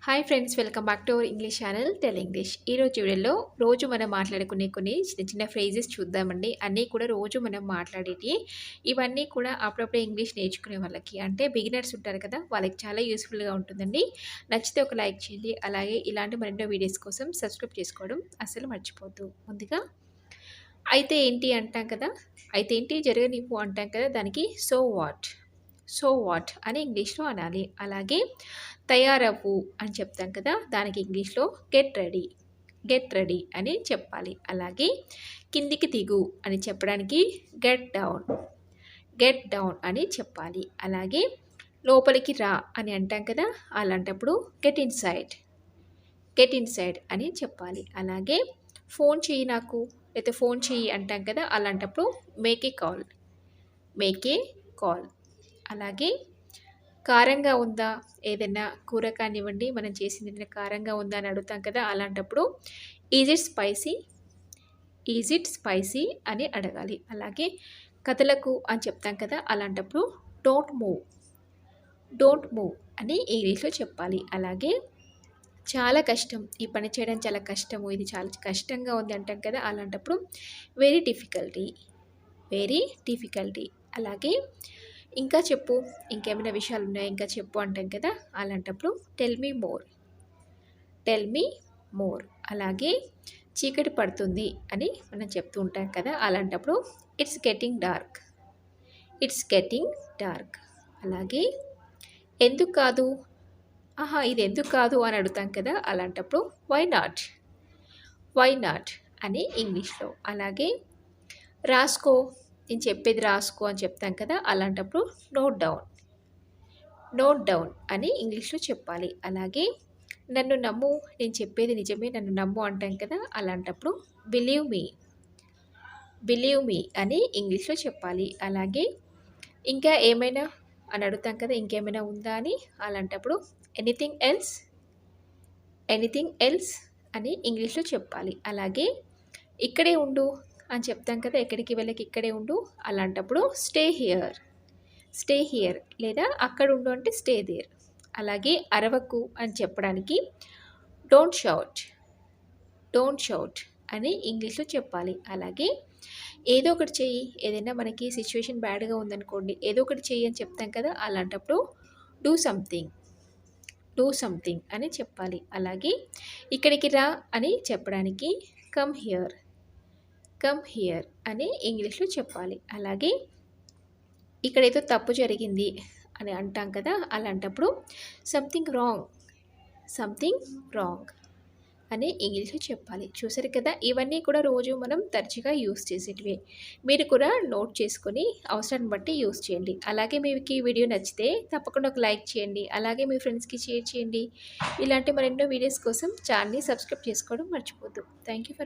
Hi friends, welcome back to our English channel tell English. ఈరోజు వీడియోలో రోజు మనం మాట్లాడుకునే కొన్ని చిన్న చిన్న ఫ్రేజెస్ చూద్దామండి. అన్నీ కూడా రోజు మనం మాట్లాడేటి. ఇవన్నీ కూడా అప్పుడప్పుడే ఇంగ్లీష్ నేర్చుకునే వాళ్ళకి, అంటే బిగినర్స్ ఉంటారు కదా, వాళ్ళకి చాలా యూస్ఫుల్గా ఉంటుందండి. నచ్చితే ఒక లైక్ చేయండి. అలాగే ఇలాంటి మరెన్నో వీడియోస్ కోసం సబ్స్క్రైబ్ చేసుకోవడం అస్సలు మర్చిపోద్దు. ముందుగా అయితే ఏంటి అంటాం కదా, అయితే ఏంటి జరగనివ్వు అంటాం కదా, దానికి సో వాట్ అని ఇంగ్లీష్లో అనాలి. అలాగే తయారవ్వు అని చెప్తాం కదా, దానికి ఇంగ్లీష్లో గెట్ రెడీ అని చెప్పాలి. అలాగే కిందికి దిగు అని చెప్పడానికి గెట్ డౌన్ అని చెప్పాలి. అలాగే లోపలికి రా అని అంటాం కదా, అలాంటప్పుడు గెట్ ఇన్సైడ్ అని చెప్పాలి. అలాగే ఫోన్ చెయ్యి నాకు, లేకపోతే ఫోన్ చెయ్యి అంటాం కదా, అలాంటప్పుడు మేక్ ఏ కాల్. అలాగే కారంగా ఉందా, ఏదైనా కూర కానివ్వండి, మనం చేసింది ఏదైనా కారంగా ఉందా అని అడుగుతాం కదా, అలాంటప్పుడు ఈజ్ ఇట్ స్పైసీ అని అడగాలి. అలాగే కథలకు అని చెప్తాం కదా, అలాంటప్పుడు డోంట్ మూవ్ అని ఇంగ్లీష్లో చెప్పాలి. అలాగే చాలా కష్టం, ఈ పని చేయడం చాలా కష్టము, ఇది చాలా కష్టంగా ఉంది అంటాం కదా, అలాంటప్పుడు వెరీ డిఫికల్టీ. అలాగే ఇంకా చెప్పు, ఇంకేమైనా విషయాలు ఉన్నాయి ఇంకా చెప్పు అంటాం కదా, అలాంటప్పుడు టెల్ మీ మోర్. అలాగే చీకటి పడుతుంది అని మనం చెప్తూ ఉంటాం కదా, అలాంటప్పుడు ఇట్స్ గెటింగ్ డార్క్. అలాగే ఎందుకు కాదు, ఇది ఎందుకు కాదు అని అడుగుతాం కదా, అలాంటప్పుడు వై నాట్ అని ఇంగ్లీష్లో. అలాగే రాసుకో, నేను చెప్పేది రాసుకో అని చెప్తాం కదా, అలాంటప్పుడు నోట్ డౌన్ అని ఇంగ్లీష్లో చెప్పాలి. అలాగే నన్ను నమ్ము, నేను చెప్పేది నిజమే, నన్ను నమ్ము అంటాం కదా, అలాంటప్పుడు బిలీవ్ మీ అని ఇంగ్లీష్లో చెప్పాలి. అలాగే ఇంకా ఏమైనా అని అడుగుతాం కదా, ఇంకేమైనా ఉందా అని, అలాంటప్పుడు ఎనీథింగ్ ఎల్స్ అని ఇంగ్లీష్లో చెప్పాలి. అలాగే ఇక్కడే ఉండు అని చెప్తాం కదా, ఎక్కడికి వెళ్ళకి ఇక్కడే ఉండు, అలాంటప్పుడు స్టే హియర్ లేదా అక్కడ ఉండు అంటే స్టే దేర్. అలాగే అరవకు అని చెప్పడానికి డోంట్ షౌట్ అని ఇంగ్లీష్లో చెప్పాలి. అలాగే ఏదో ఒకటి చెయ్యి, ఏదైనా మనకి సిచ్యువేషన్ బ్యాడ్గా ఉందనుకోండి, ఏదో ఒకటి చెయ్యి అని చెప్తాం కదా, అలాంటప్పుడు డూ సంథింగ్ అని చెప్పాలి. అలాగే ఇక్కడికి రా అని చెప్పడానికి కమ్ హియర్ అని ఇంగ్లీష్లో చెప్పాలి. అలాగే ఇక్కడ ఏదో తప్పు జరిగింది అని అంటాం కదా, అలాంటప్పుడు సంథింగ్ రాంగ్ అని ఇంగ్లీష్లో చెప్పాలి. చూసారు కదా, ఇవన్నీ కూడా రోజు మనం తరచుగా యూస్ చేసేటివే. మీరు కూడా నోట్ చేసుకొని అవసరాన్ని బట్టి యూస్ చేయండి. అలాగే మీకు ఈ వీడియో నచ్చితే తప్పకుండా ఒక లైక్ చేయండి. అలాగే మీ ఫ్రెండ్స్కి షేర్ చేయండి. ఇలాంటి మరెన్నో వీడియోస్ కోసం ఛానల్ని సబ్స్క్రైబ్ చేసుకోవడం మర్చిపోద్దు. Thank you for